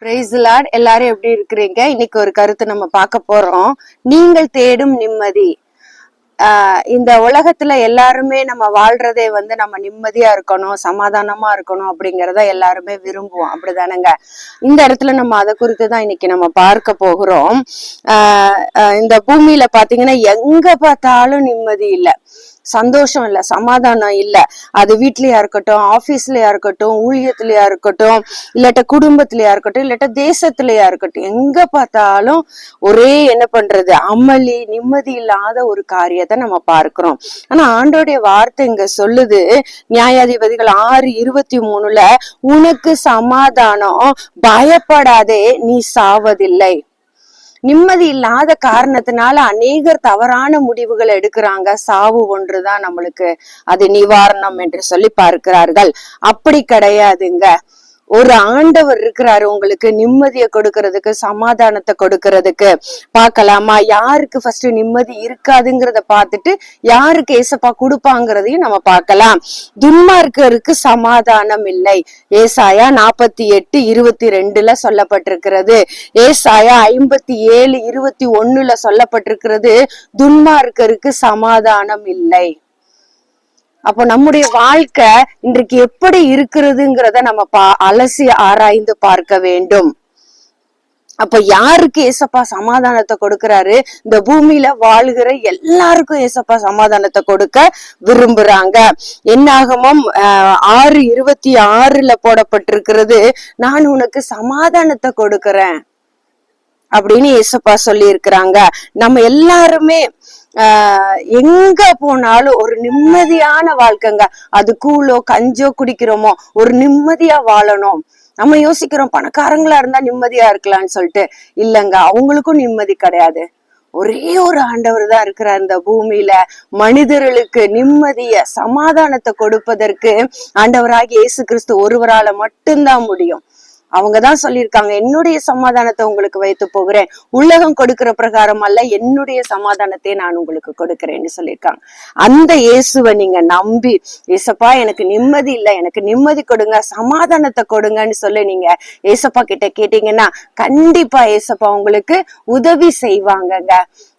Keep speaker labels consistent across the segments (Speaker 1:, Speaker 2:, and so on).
Speaker 1: Praise the Lord. எல்லாரும் எப்படி இருக்கிறீங்க? இன்னைக்கு ஒரு கருத்து நம்ம பார்க்க போறோம். நீங்கள் தேடும் நிம்மதி. இந்த உலகத்துல எல்லாருமே நம்ம வாழ்றதே நம்ம நிம்மதியா இருக்கணும், சமாதானமா இருக்கணும் அப்படிங்கறத எல்லாருமே விரும்புவோம், அப்படிதானங்க? இந்த இடத்துல நம்ம அதை குறித்துதான் இன்னைக்கு நம்ம பார்க்க போகிறோம். இந்த பூமியில பாத்தீங்கன்னா எங்க பார்த்தாலும் நிம்மதி இல்லை, சந்தோஷம் இல்ல, சமாதானம் இல்ல. அது வீட்லயா இருக்கட்டும், ஆபீஸ்லயா இருக்கட்டும், ஊழியத்திலயா இருக்கட்டும், இல்லாட்ட குடும்பத்திலயா இருக்கட்டும், இல்லாட்ட தேசத்திலயா இருக்கட்டும், எங்க பார்த்தாலும் ஒரே என்ன பண்றது, அமளி, நிம்மதி இல்லாத ஒரு காரியத்தை நம்ம பார்க்கிறோம். ஆனா ஆண்டோடைய வார்த்தை இங்க சொல்லுது, நியாயாதிபதிகள் 6:23, உனக்கு சமாதானம், பயப்படாதே, நீ சாவதில்லை. நிம்மதி இல்லாத காரணத்தினால அநேகர் தவறான முடிவுகள் எடுக்கிறாங்க. சாவு ஒன்றுதான் நம்மளுக்கு அது நிவாரணம் என்று சொல்லி பார்க்கிறார்கள். அப்படி கிடையாதுங்க. ஒரு ஆண்டவர் இருக்கிறாரு உங்களுக்கு நிம்மதியை கொடுக்கறதுக்கு, சமாதானத்தை கொடுக்கறதுக்கு. பார்க்கலாமா? யாருக்கு ஃபர்ஸ்ட் நிம்மதி இருக்காதுங்கிறத பார்த்துட்டு யாருக்கு ஏசப்பா கொடுப்பாங்கிறதையும் நம்ம பார்க்கலாம். துன்மார்க்கருக்கு சமாதானம் இல்லை. ஏசாயா 48:22 சொல்லப்பட்டிருக்கிறது. ஏசாயா 57:21 சொல்லப்பட்டிருக்கிறது, துன்மார்க்கருக்கு சமாதானம் இல்லை. அப்போ நம்முடைய வாழ்க்கை இன்றைக்கு எப்படி இருக்கிறதுங்கிறத நம்ம அலசி ஆராய்ந்து பார்க்க வேண்டும். அப்ப யாருக்கு ஏசப்பா சமாதானத்தை கொடுக்கிறாரு? இந்த பூமியில வாழ்கிற எல்லாருக்கும் ஏசப்பா சமாதானத்தை கொடுக்க விரும்புறாங்க. என்னாகமம் 6:26 போடப்பட்டிருக்கிறது, நான் உனக்கு சமாதானத்தை கொடுக்கிறேன் அப்படின்னு ஏசப்பா சொல்லி இருக்கிறாங்க. நம்ம எல்லாருமே எங்க போனாலும் ஒரு நிம்மதியான வாழ்க்கைங்க. அது கூழோ கஞ்சோ குடிக்கிறோமோ, ஒரு நிம்மதியா வாழணும். நம்ம யோசிக்கிறோம் பணக்காரங்களா இருந்தா நிம்மதியா இருக்கலாம்னு சொல்லிட்டு. இல்லங்க, அவங்களுக்கும் நிம்மதி கிடையாது. ஒரே ஒரு ஆண்டவர் தான் இருக்கிறார் இந்த பூமியில. மனிதர்களுக்கு நிம்மதிய, சமாதானத்தை கொடுப்பதற்கு ஆண்டவராகிய இயேசு கிறிஸ்து ஒருவரால மட்டும்தான் முடியும். அவங்கதான் சொல்லியிருக்காங்க, என்னுடைய சமாதானத்தை உங்களுக்கு வைத்து போகிறேன், உலகம் கொடுக்கிற பிரகாரம் அல்ல, என்னுடைய சமாதானத்தை நான் உங்களுக்கு கொடுக்கிறேன்னு சொல்லியிருக்காங்க. அந்த இயேசுவை நீங்க நம்பி, ஏசப்பா எனக்கு நிம்மதி இல்லை, எனக்கு நிம்மதி கொடுங்க, சமாதானத்தை கொடுங்கன்னு சொல்லி நீங்க ஏசப்பா கிட்ட கேட்டீங்கன்னா கண்டிப்பா ஏசப்பா உங்களுக்கு உதவி செய்வாங்கங்க.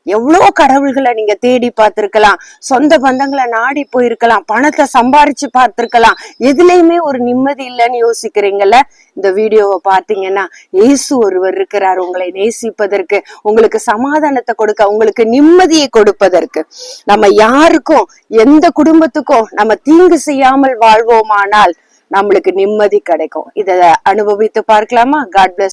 Speaker 1: எவ்வளவு கடவுள்களை நீங்க தேடி பார்த்திருக்கலாம், சொந்த பந்தங்களை நாடி போயிருக்கலாம், பணத்தை சம்பாரிச்சு பார்த்திருக்கலாம், எதுலையுமே ஒரு நிம்மதி இல்லைன்னு யோசிக்கிறீங்கல்ல. இந்த வீடியோவை பார்த்தீங்கன்னா இயேசு ஒருவர் இருக்கிறார் உங்களை நேசிப்பதற்கு, உங்களுக்கு சமாதானத்தை கொடுக்க, உங்களுக்கு நிம்மதியை கொடுப்பதற்கு. நம்ம யாருக்கும், எந்த குடும்பத்துக்கும் நம்ம தீங்கு செய்யாமல் வாழ்வோமானால் நம்மளுக்கு நிம்மதி கிடைக்கும். இத அனுபவித்து பார்க்கலாமா? God plus.